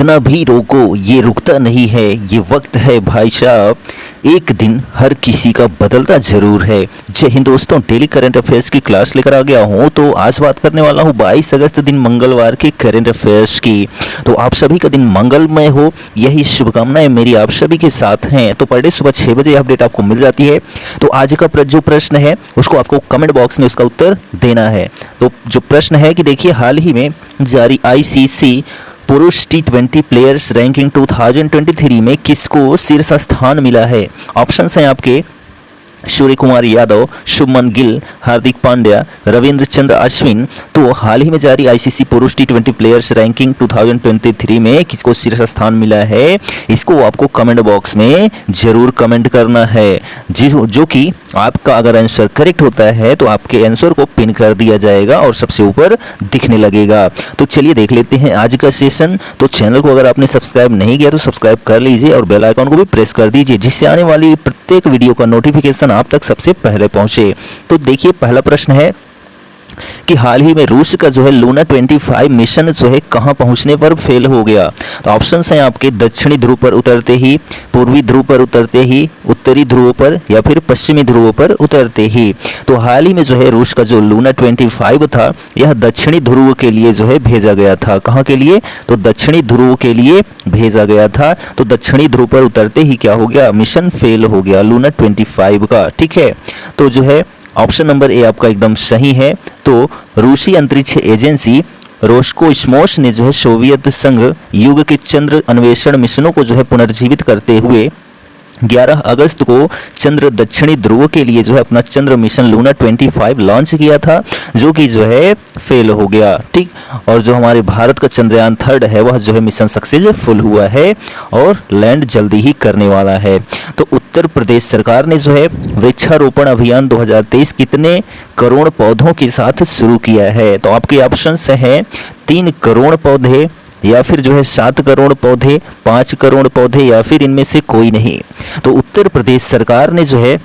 कितना भी रोको ये रुकता नहीं है, ये वक्त है भाई साहब, एक दिन हर किसी का बदलता जरूर है। जय हिंद दोस्तों, डेली करंट अफेयर्स की क्लास लेकर आ गया हूँ। तो आज बात करने वाला हूँ 22 अगस्त दिन मंगलवार के करंट अफेयर्स की। तो आप सभी का दिन मंगलमय हो, यही शुभकामनाएं मेरी आप सभी के साथ हैं। तो पर डे सुबह 6 बजे अपडेट आपको मिल जाती है। तो आज का जो प्रश्न है उसको आपको कमेंट बॉक्स में उसका उत्तर देना है। तो जो प्रश्न है कि देखिए, हाल ही में जारी ICC पुरुष T20 प्लेयर्स रैंकिंग 2023 में किसको शीर्ष स्थान मिला है? ऑप्शंस हैं आपके सूर्य कुमार यादव, शुभमन गिल, हार्दिक पांड्या, रविंद्र चंद्र अश्विन। तो हाल ही में जारी ICC पुरुष T20 प्लेयर्स रैंकिंग 2023 में किसको शीर्ष स्थान मिला है, इसको आपको कमेंट बॉक्स में जरूर कमेंट करना है। जो कि आपका अगर आंसर करेक्ट होता है तो आपके आंसर को पिन कर दिया जाएगा और सबसे ऊपर दिखने लगेगा। तो चलिए देख लेते हैं आज का सेशन। तो चैनल को अगर आपने सब्सक्राइब नहीं किया तो सब्सक्राइब कर लीजिए और बेल आइकन को भी प्रेस कर दीजिए, जिससे आने वाली प्रत्येक वीडियो का नोटिफिकेशन आप तक सबसे पहले पहुंचे। तो देखिए, पहला प्रश्न है कि हाल ही में रूस का जो है लूना 25 मिशन जो है कहां पहुंचने पर फेल हो गया? तो ऑप्शंस हैं आपके दक्षिणी ध्रुव पर उतरते ही, पूर्वी ध्रुव पर उतरते ही, उत्तरी ध्रुव पर या फिर पश्चिमी ध्रुव पर उतरते ही। तो हाल ही में जो है रूस का जो लूना 25 था यह दक्षिणी ध्रुव के लिए जो है भेजा गया था। कहां के लिए? तो दक्षिणी ध्रुव के लिए भेजा गया था। तो दक्षिणी ध्रुव पर उतरते ही क्या हो गया? मिशन फेल हो गया लूना 25 का। ठीक है, तो जो है ऑप्शन नंबर ए आपका एकदम सही है। तो रूसी अंतरिक्ष एजेंसी रोस्कोस्मोस ने जो है सोवियत संघ युग के चंद्र अन्वेषण मिशनों को जो है पुनर्जीवित करते हुए 11 अगस्त को चंद्र दक्षिणी ध्रुव के लिए जो है अपना चंद्र मिशन लूना 25 लॉन्च किया था, जो कि जो है फेल हो गया। ठीक, और जो हमारे भारत का चंद्रयान 3 है वह जो है मिशन सक्सेसफुल हुआ है और लैंड जल्दी ही करने वाला है। तो उत्तर प्रदेश सरकार ने जो है वृक्षारोपण अभियान 2023 कितने करोड़ पौधों के साथ शुरू किया है? तो आपके ऑप्शंस हैं 3 करोड़ पौधे, या फिर जो है 7 करोड़ पौधे, 5 करोड़ पौधे, या फिर इनमें से कोई नहीं। तो उत्तर प्रदेश सरकार ने जो है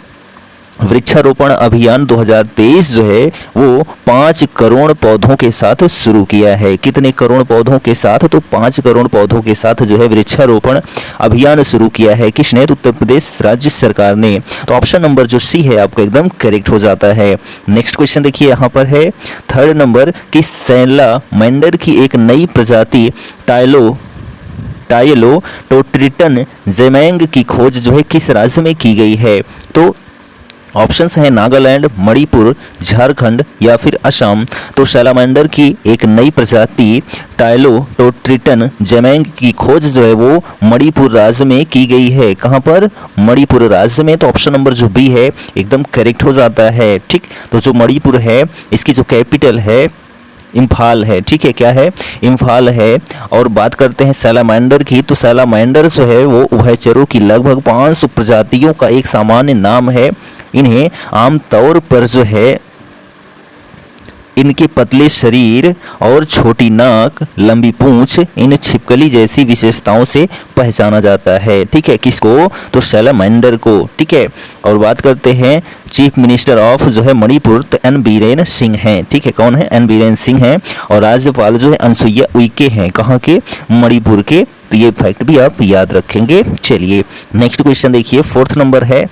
वृक्षारोपण अभियान 2023 जो है वो 5 करोड़ पौधों के साथ शुरू किया है। कितने करोड़ पौधों के साथ? तो 5 करोड़ पौधों के साथ जो है वृक्षारोपण अभियान शुरू किया है। किसने? तो उत्तर प्रदेश राज्य सरकार ने। तो ऑप्शन नंबर जो सी है आपका एकदम करेक्ट हो जाता है। नेक्स्ट क्वेश्चन देखिए, यहाँ पर है 3rd नंबर कि सैलामेंडर की एक नई प्रजाति टायलोटोट्रिटन जेमैंग की खोज जो है किस राज्य में की गई है? तो ऑप्शंस हैं नागालैंड, मणिपुर, झारखंड या फिर असम। तो सैलामेंडर की एक नई प्रजाति टायलोटोट्रिटन जेमैंग की खोज जो है वो मणिपुर राज्य में की गई है। कहां पर? मणिपुर राज्य में। तो ऑप्शन नंबर जो बी है एकदम करेक्ट हो जाता है। ठीक, तो जो मणिपुर है इसकी जो कैपिटल है इम्फाल है। ठीक है, क्या है? इम्फाल है। और बात करते हैं सैलामेंडर की, तो सैलामेंडर जो है वो उभयचरों की लगभग 500 प्रजातियों का एक सामान्य नाम है। इन्हें आमतौर पर जो है इनके पतले शरीर और छोटी नाक, लंबी पूंछ, इन छिपकली जैसी विशेषताओं से पहचाना जाता है। ठीक है, किसको? तो सैलामेंडर को। ठीक है, और बात करते हैं चीफ मिनिस्टर ऑफ जो है मणिपुर, तो एन बीरेन सिंह हैं। ठीक है, कौन है? एन बीरेन सिंह हैं। और राज्यपाल जो है अनसुईया उइके हैं। कहाँ के? मणिपुर के। तो ये फैक्ट भी आप याद रखेंगे। चलिए नेक्स्ट क्वेश्चन देखिए, 4th नंबर है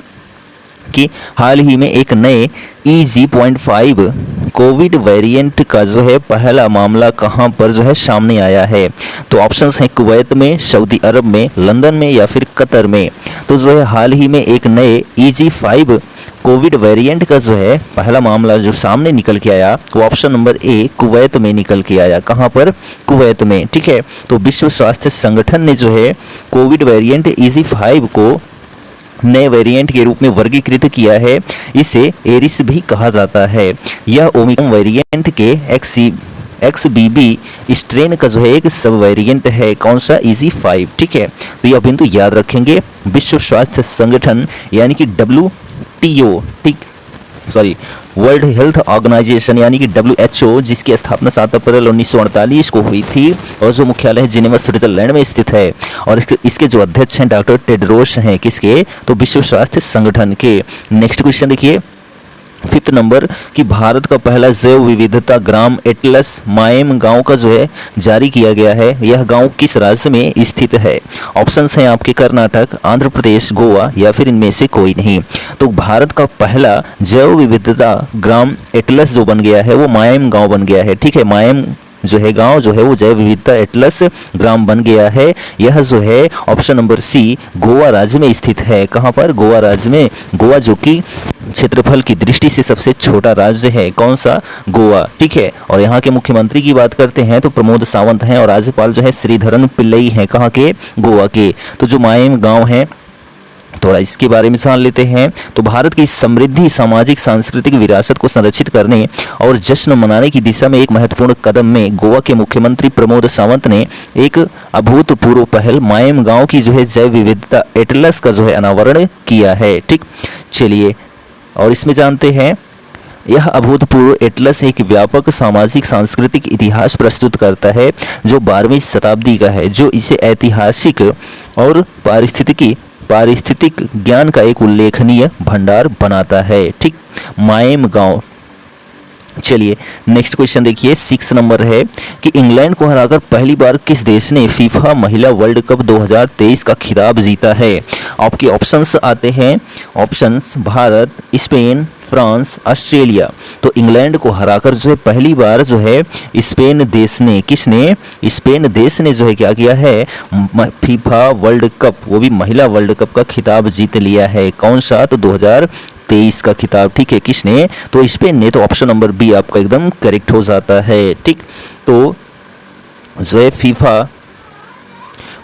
कि हाल ही में एक नए EG.5 कोविड वेरिएंट का जो है पहला मामला कहां पर जो है सामने आया है? तो ऑप्शंस हैं कुवैत में, सऊदी अरब में, लंदन में या फिर कतर में। तो जो है हाल ही में एक नए EG.5 कोविड वेरिएंट का जो है पहला मामला जो सामने निकल के आया वो ऑप्शन नंबर ए कुवैत में निकल के आया। कहां पर? कुवैत में। ठीक है, तो विश्व स्वास्थ्य संगठन ने जो है कोविड वेरिएंट EG.5 को नए वेरिएंट के रूप में वर्गीकृत किया है। इसे एरिस भी कहा जाता है। यह ओमिक्रॉन वेरिएंट के XBB स्ट्रेन का जो है एक सब वेरिएंट है। कौन सा? EG.5। ठीक है, तो यह बिंदु याद रखेंगे। विश्व स्वास्थ्य संगठन यानी कि WTO, ठीक, वर्ल्ड हेल्थ ऑर्गेनाइजेशन यानी कि WHO, जिसकी स्थापना 7 अप्रैल 1948 को हुई थी और जो मुख्यालय है जिनेवा स्विट्जरलैंड में स्थित है। और इसके जो अध्यक्ष हैं डॉक्टर टेड्रोस हैं। किसके? तो विश्व स्वास्थ्य संगठन के। नेक्स्ट क्वेश्चन देखिए, फिफ्थ नंबर कि भारत का पहला जैव विविधता ग्राम एटलस मायम गांव का जो है जारी किया गया है, यह गांव किस राज्य में स्थित है? ऑप्शंस हैं आपके कर्नाटक, आंध्र प्रदेश, गोवा या फिर इनमें से कोई नहीं। तो भारत का पहला जैव विविधता ग्राम एटलस जो बन गया है वो मायम गांव बन गया है। ठीक है, मायम जो है गांव जो है वो जैव विविधता एटलस ग्राम बन गया है। यह जो है ऑप्शन नंबर सी गोवा राज्य में स्थित है। कहां पर? गोवा राज्य में। गोवा जो कि क्षेत्रफल की दृष्टि से सबसे छोटा राज्य है। कौन सा? गोवा। ठीक है, और यहाँ के मुख्यमंत्री की बात करते हैं तो प्रमोद सावंत हैं और राज्यपाल जो है श्रीधरन पिल्लई हैं। कहाँ के? गोवा के। तो जो मायम गांव है थोड़ा इसके बारे में जान लेते हैं। तो भारत की समृद्धि सामाजिक सांस्कृतिक विरासत को संरक्षित करने और जश्न मनाने की दिशा में एक महत्वपूर्ण कदम में गोवा के मुख्यमंत्री प्रमोद सावंत ने एक अभूतपूर्व पहल मायम गांव की जो है जैव विविधता एटलस का जो है अनावरण किया है। ठीक, चलिए और इसमें जानते हैं यह अभूतपूर्व एटलस एक व्यापक सामाजिक सांस्कृतिक इतिहास प्रस्तुत करता है जो 12वीं शताब्दी का है, जो इसे ऐतिहासिक और पारिस्थितिक ज्ञान का एक उल्लेखनीय भंडार बनाता है। ठीक, मायम गांव। चलिए नेक्स्ट क्वेश्चन देखिए, 6 नंबर है कि इंग्लैंड को हराकर पहली बार किस देश ने फीफा महिला वर्ल्ड कप 2023 का खिताब जीता है? आपके ऑप्शंस आते हैं, options Bharat, Spain, France, Australia. तो इंग्लैंड को हराकर जो है पहली बार जो है स्पेन देश ने जो है क्या किया है? फीफा वर्ल्ड कप, वो भी महिला वर्ल्ड कप का खिताब जीत लिया है। कौन सा? तो 2023 का खिताब। ठीक है, किसने? तो स्पेन ने। तो ऑप्शन नंबर बी आपका एकदम करेक्ट हो जाता है। ठीक, तो जो है फीफा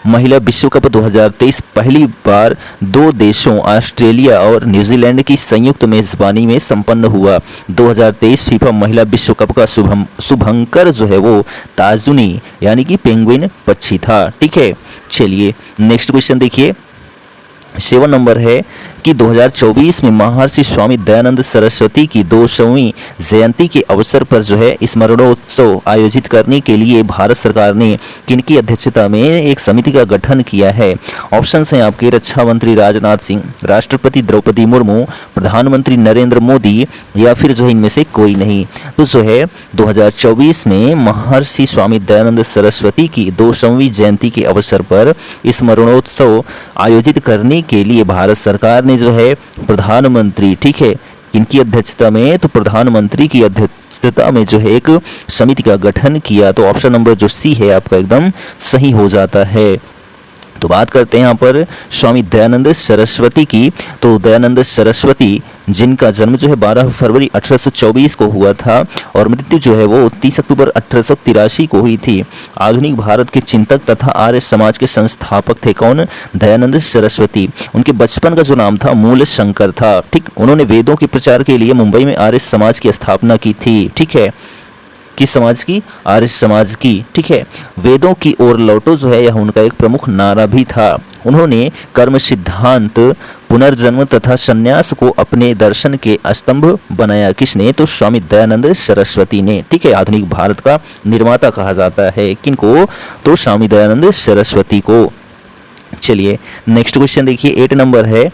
महिला विश्व कप 2023 पहली बार 2 देशों ऑस्ट्रेलिया और न्यूजीलैंड की संयुक्त मेजबानी में संपन्न हुआ। 2023 फीफा महिला विश्व कप का शुभंकर जो है वो ताजुनी यानी कि पेंगुइन पक्षी था। ठीक है, चलिए नेक्स्ट क्वेश्चन देखिए, 7 नंबर है कि 2024 में महर्षि स्वामी दयानंद सरस्वती की 200वीं जयंती के अवसर पर जो है स्मरणोत्सव आयोजित करने के लिए भारत सरकार ने किनकी अध्यक्षता में एक समिति का गठन किया है? ऑप्शंस हैं आपके रक्षा मंत्री राजनाथ सिंह, राष्ट्रपति द्रौपदी मुर्मू, प्रधानमंत्री नरेंद्र मोदी या फिर जो है इनमें से कोई नहीं। तो जो है 2024 में महर्षि स्वामी दयानंद सरस्वती की 200वीं जयंती के अवसर पर स्मरणोत्सव आयोजित करने के लिए भारत सरकार ने जो है प्रधानमंत्री, ठीक है, इनकी अध्यक्षता में, तो प्रधानमंत्री की अध्यक्षता में जो है एक समिति का गठन किया। तो ऑप्शन नंबर जो सी है आपका एकदम सही हो जाता है। तो बात करते हैं यहाँ पर स्वामी दयानंद सरस्वती की। तो दयानंद सरस्वती जिनका जन्म जो है 12 फरवरी 1824 को हुआ था और मृत्यु जो है वो 30 अक्टूबर 1883 को हुई थी। आधुनिक भारत के चिंतक तथा आर्य समाज के संस्थापक थे। कौन? दयानंद सरस्वती। उनके बचपन का जो नाम था मूल शंकर था। ठीक, उन्होंने वेदों के प्रचार के लिए मुंबई में आर्य समाज की स्थापना की थी। ठीक है, किस समाज की? आर्य समाज की। ठीक है, वेदों की ओर लौटो जो है यह उनका एक प्रमुख नारा भी था। उन्होंने कर्म सिद्धांत, पुनर्जन्म तथा संन्यास को अपने दर्शन के स्तंभ बनाया। किसने? तो स्वामी दयानंद सरस्वती ने। ठीक है, आधुनिक भारत का निर्माता कहा जाता है किनको? तो स्वामी दयानंद सरस्वती को। चलिए नेक्स्ट क्वेश्चन देखिए, 8 नंबर है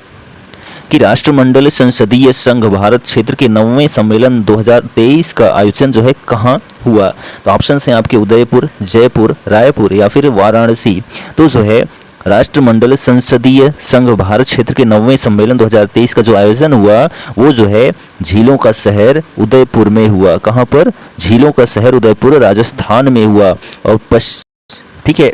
कि राष्ट्रमंडल संसदीय संघ भारत क्षेत्र के 9वें सम्मेलन 2023 का आयोजन जो है कहाँ हुआ? तो ऑप्शन हैं आपके उदयपुर, जयपुर, रायपुर या फिर वाराणसी। तो जो है राष्ट्रमंडल संसदीय संघ भारत क्षेत्र के 9वें सम्मेलन 2023 का जो आयोजन हुआ वो जो है झीलों का शहर उदयपुर में हुआ। कहाँ पर? झीलों का शहर उदयपुर राजस्थान में हुआ। और ठीक है,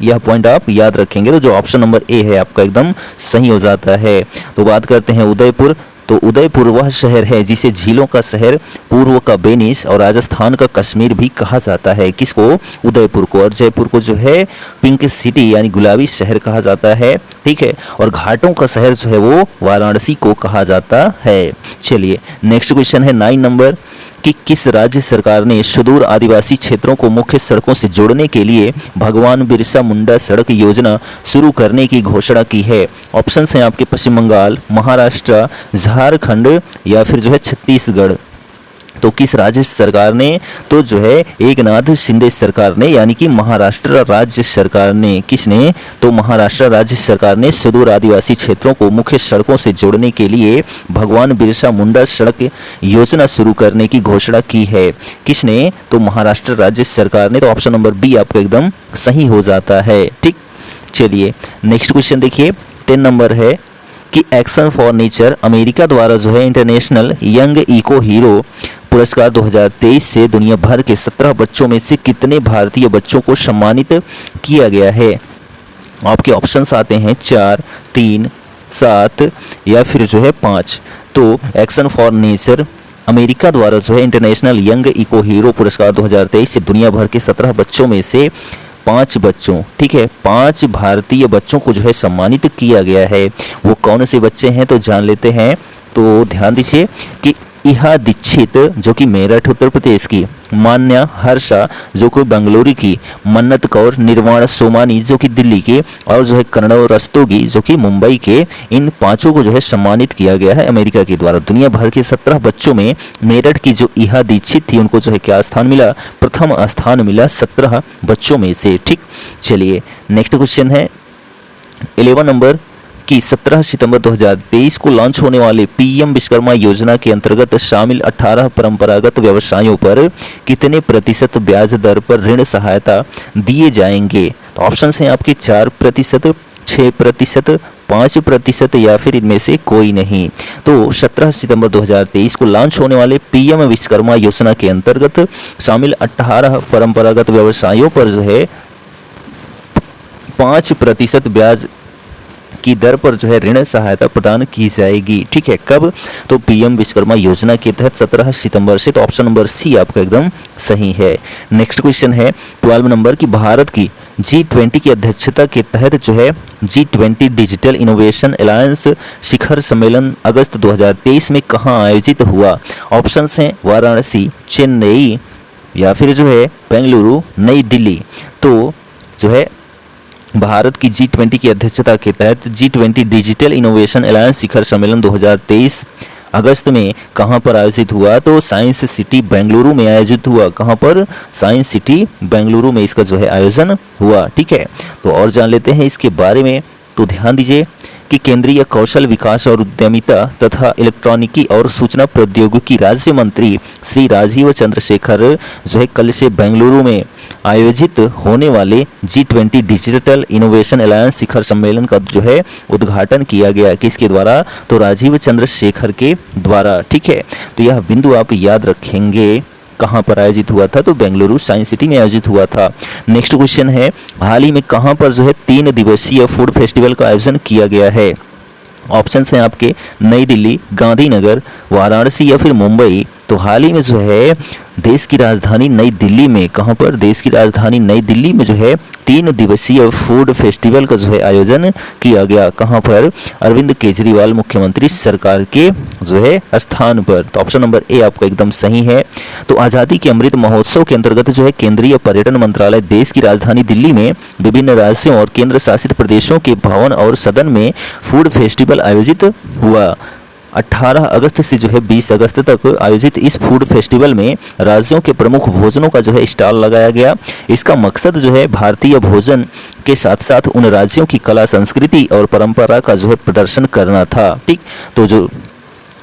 यह पॉइंट आप याद रखेंगे। तो जो ऑप्शन नंबर ए है आपका एकदम सही हो जाता है। तो बात करते हैं उदयपुर। तो उदयपुर वह शहर है जिसे झीलों का शहर, पूर्व का वेनिस और राजस्थान का कश्मीर भी कहा जाता है। किसको? उदयपुर को। और जयपुर को जो है पिंक सिटी यानी गुलाबी शहर कहा जाता है। ठीक है, और घाटों का शहर जो है वो वाराणसी को कहा जाता है। चलिए नेक्स्ट क्वेश्चन है 9 नंबर कि किस राज्य सरकार ने सुदूर आदिवासी क्षेत्रों को मुख्य सड़कों से जोड़ने के लिए भगवान बिरसा मुंडा सड़क योजना शुरू करने की घोषणा की है? ऑप्शंस हैं आपके पश्चिम बंगाल, महाराष्ट्र, झारखंड या फिर जो है छत्तीसगढ़। तो किस राज्य सरकार ने, तो जो है एकनाथ शिंदे सरकार ने, यानी कि महाराष्ट्र राज्य सरकार ने। किसने, तो महाराष्ट्र राज्य सरकार ने सुदूर आदिवासी क्षेत्रों को मुख्य सड़कों से जोड़ने के लिए भगवान बिरसा मुंडा सड़क योजना शुरू करने की घोषणा की है। किसने, तो महाराष्ट्र राज्य सरकार ने। तो ऑप्शन नंबर बी आपका एकदम सही हो जाता है। ठीक, चलिए नेक्स्ट क्वेश्चन देखिए। 10 नंबर है कि एक्शन फॉर नेचर अमेरिका द्वारा जो है इंटरनेशनल यंग इको हीरो पुरस्कार 2023 से दुनिया भर के 17 बच्चों में से कितने भारतीय बच्चों को सम्मानित किया गया है। आपके ऑप्शंस आते हैं 4, 3, 7 या फिर जो है 5। तो एक्शन फॉर नेचर अमेरिका द्वारा जो है इंटरनेशनल यंग इको हीरो पुरस्कार 2023 से दुनिया भर के 17 बच्चों में से 5 बच्चों, ठीक है, 5 भारतीय बच्चों को जो है सम्मानित किया गया है। वो कौन से बच्चे हैं तो जान लेते हैं। तो ध्यान दीजिए कि इहा दीक्षित जो कि मेरठ उत्तर प्रदेश की, मान्या हर्षा जो कि बेंगलुरु की, मन्नत कौर, निर्वाण सोमानी जो कि दिल्ली के, और जो है करणव रस्तोगी जो कि मुंबई के, इन 5 को जो है सम्मानित किया गया है अमेरिका के द्वारा। दुनिया भर के 17 बच्चों में मेरठ की जो इहा दीक्षित थी उनको जो है क्या स्थान मिला, प्रथम स्थान मिला 17 बच्चों में से। ठीक, चलिए नेक्स्ट क्वेश्चन है 11 नंबर कि 17 सितंबर 2023 को लॉन्च होने वाले पीएम विश्वकर्मा योजना के अंतर्गत शामिल 18 परंपरागत व्यवसायों पर कितने प्रतिशत ब्याज दर पर ऋण सहायता दिए जाएंगे। तो ऑप्शन हैं आपके 4%, 6%, 5% या फिर इनमें से कोई नहीं। तो 17 सितंबर 2023 को लॉन्च होने वाले पीएम विश्वकर्मा योजना के अंतर्गत शामिल 18 परंपरागत व्यवसायों पर जो है 5% ब्याज की दर पर जो है ऋण सहायता प्रदान की जाएगी। ठीक है, कब, तो पीएम विश्वकर्मा योजना के तहत 17 सितंबर से। तो ऑप्शन नंबर सी आपका एकदम सही है। नेक्स्ट क्वेश्चन है 12 नंबर की भारत की G20 की अध्यक्षता के तहत जो है G20 डिजिटल इनोवेशन अलायंस शिखर सम्मेलन अगस्त 2023 में कहाँ आयोजित हुआ। ऑप्शंस हैं वाराणसी, चेन्नई या फिर जो है बेंगलुरु, नई दिल्ली। तो जो है भारत की G20 की अध्यक्षता के तहत G20 डिजिटल इनोवेशन अलायंस शिखर सम्मेलन 2023 अगस्त में कहां पर आयोजित हुआ, तो साइंस सिटी बेंगलुरु में आयोजित हुआ। कहां पर, साइंस सिटी बेंगलुरु में इसका जो है आयोजन हुआ। ठीक है, तो और जान लेते हैं इसके बारे में। तो ध्यान दीजिए कि केंद्रीय कौशल विकास और उद्यमिता तथा इलेक्ट्रॉनिकी और सूचना प्रौद्योगिकी राज्य मंत्री श्री राजीव चंद्रशेखर जो है कल से बेंगलुरु में आयोजित होने वाले G20 डिजिटल इनोवेशन अलायंस शिखर सम्मेलन का जो है उद्घाटन किया गया। किसके द्वारा, तो राजीव चंद्रशेखर के द्वारा। ठीक है, तो यह बिंदु आप याद रखेंगे। कहाँ पर आयोजित हुआ था, तो बेंगलुरु साइंस सिटी में आयोजित हुआ था। नेक्स्ट क्वेश्चन है हाल ही में कहाँ पर जो है 3 दिवसीय फूड फेस्टिवल का आयोजन किया गया है। ऑप्शंस हैं आपके नई दिल्ली, गांधीनगर, वाराणसी या फिर मुंबई। तो हाल ही में जो है देश की राजधानी नई दिल्ली में, कहाँ पर, देश की राजधानी नई दिल्ली में जो है 3 दिवसीय फूड फेस्टिवल का जो है आयोजन किया गया। कहाँ पर, अरविंद केजरीवाल मुख्यमंत्री सरकार के जो है स्थान पर। तो ऑप्शन नंबर ए आपका एकदम सही है। तो आज़ादी के अमृत महोत्सव के अंतर्गत जो है केंद्रीय पर्यटन मंत्रालय देश की राजधानी दिल्ली में विभिन्न राज्यों और केंद्र शासित प्रदेशों के भवन और सदन में फूड फेस्टिवल आयोजित हुआ। 18 अगस्त से जो है 20 अगस्त तक आयोजित इस फूड फेस्टिवल में राज्यों के प्रमुख भोजनों का जो है स्टॉल लगाया गया। इसका मकसद जो है भारतीय भोजन के साथ साथ उन राज्यों की कला, संस्कृति और परंपरा का जो है प्रदर्शन करना था। ठीक, तो जो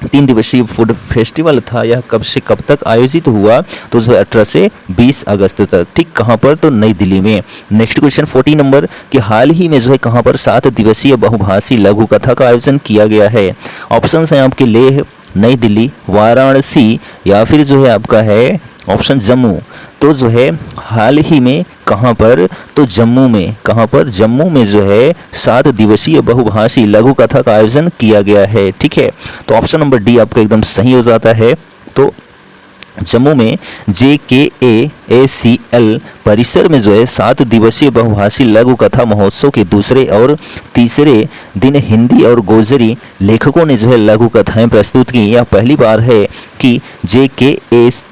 3 दिवसीय फूड फेस्टिवल था यह कब से कब तक आयोजित हुआ, तो जो है 18 से 20 अगस्त तक। ठीक, कहाँ पर, तो नई दिल्ली में। नेक्स्ट क्वेश्चन 14 नंबर कि हाल ही में जो है कहाँ पर 7 दिवसीय बहुभाषी लघु कथा का आयोजन किया गया है। ऑप्शंस हैं आपके लेह, नई दिल्ली, वाराणसी या फिर जो है आपका है ऑप्शन जम्मू। तो जो है हाल ही में कहाँ पर, तो जम्मू में। कहाँ पर, जम्मू में जो है 7 दिवसीय बहुभाषी लघु कथा का आयोजन किया गया है। ठीक है, तो ऑप्शन नंबर डी आपका एकदम सही हो जाता है। तो जम्मू में JKAACL परिसर में जो है 7 दिवसीय बहुभाषी लघु कथा महोत्सव के दूसरे और तीसरे दिन हिंदी और गोजरी लेखकों ने जो है लघु कथाएं प्रस्तुत की। यह पहली बार है कि JKAACL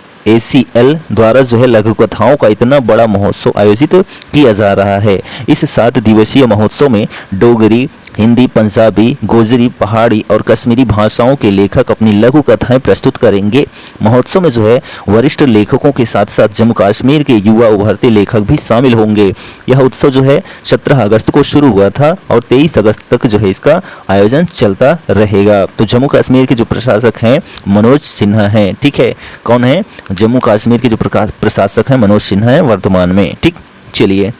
द्वारा जो है लघु कथाओं का इतना बड़ा महोत्सव आयोजित किया जा रहा है। इस 7 दिवसीय महोत्सव में डोगरी, हिंदी, पंजाबी, गोजरी, पहाड़ी और कश्मीरी भाषाओं के लेखक अपनी लघु कथाएं प्रस्तुत करेंगे। महोत्सव में जो है वरिष्ठ लेखकों के साथ साथ जम्मू कश्मीर के युवा उभरते लेखक भी शामिल होंगे। यह उत्सव जो है 17 अगस्त को शुरू हुआ था और 23 अगस्त तक जो है इसका आयोजन चलता रहेगा। तो जम्मू कश्मीर के जो प्रशासक हैं मनोज सिन्हा हैं, ठीक है। कौन है? जम्मू कश्मीर के जो प्रशासक हैं मनोज सिन्हा हैं वर्तमान में, ठीक। चलिए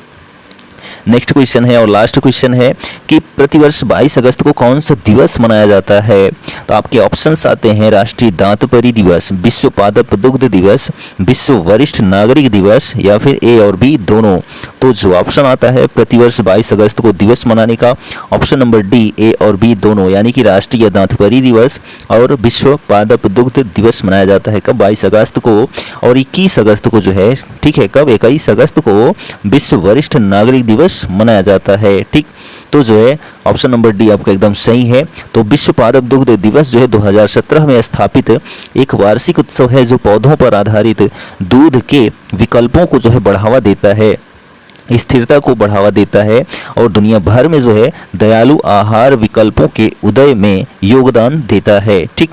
नेक्स्ट क्वेश्चन है और लास्ट क्वेश्चन है कि प्रतिवर्ष 22 अगस्त को कौन सा दिवस मनाया जाता है? तो आपके ऑप्शंस आते हैं राष्ट्रीय दांतपरी दिवस, विश्व पादप दुग्ध दिवस, विश्व वरिष्ठ नागरिक दिवस या फिर ए और बी दोनों। तो जो ऑप्शन आता है प्रतिवर्ष 22 अगस्त को दिवस मनाने का, ऑप्शन नंबर डी ए और बी दोनों, यानी कि राष्ट्रीय दांतपरी दिवस और विश्व पादप दुग्ध दिवस मनाया जाता है कब? 22 अगस्त को। और 21 अगस्त को जो है, ठीक है, कब? 21 अगस्त को विश्व वरिष्ठ नागरिक दिवस मनाया जाता है, ठीक। तो जो है ऑप्शन नंबर डी आपका एकदम सही है। तो विश्व पादप दुग्ध दिवस जो है 2017 में स्थापित एक वार्षिक उत्सव है जो पौधों पर आधारित दूध के विकल्पों को जो है बढ़ावा देता है, स्थिरता को बढ़ावा देता है और दुनिया भर में जो है दयालु आहार विकल्पों के उदय में योगदान देता है, ठीक।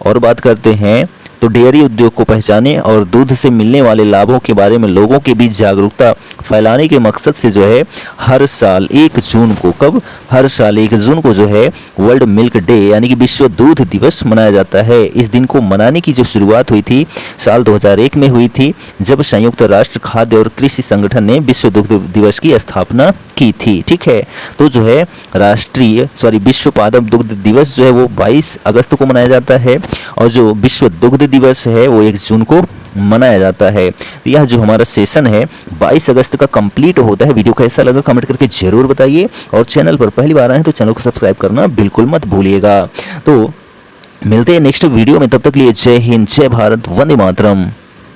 और बात करते हैं तो डेयरी उद्योग को पहचाने और दूध से मिलने वाले लाभों के बारे में लोगों के बीच जागरूकता फैलाने के मकसद से जो है हर साल 1 जून को, कब? हर साल 1 जून को जो है वर्ल्ड मिल्क डे यानी कि विश्व दूध दिवस मनाया जाता है। इस दिन को मनाने की जो शुरुआत हुई थी साल 2001 में हुई थी, जब संयुक्त राष्ट्र खाद्य और कृषि संगठन ने विश्व दुग्ध दिवस की स्थापना की थी, ठीक है। तो जो है विश्व पादप दुग्ध दिवस जो है वो 22 अगस्त को मनाया जाता है और जो विश्व दुग्ध दिवस है वो 1 जून को मनाया जाता है। यह जो हमारा सेशन है 22 अगस्त का कंप्लीट होता है। वीडियो कैसा लगा कमेंट करके जरूर बताइए और चैनल पर पहली बार आए हैं तो चैनल को सब्सक्राइब करना बिल्कुल मत भूलिएगा। तो मिलते हैं नेक्स्ट वीडियो में, तब तक लिए जय हिंद, जय भारत, वंदे मातरम।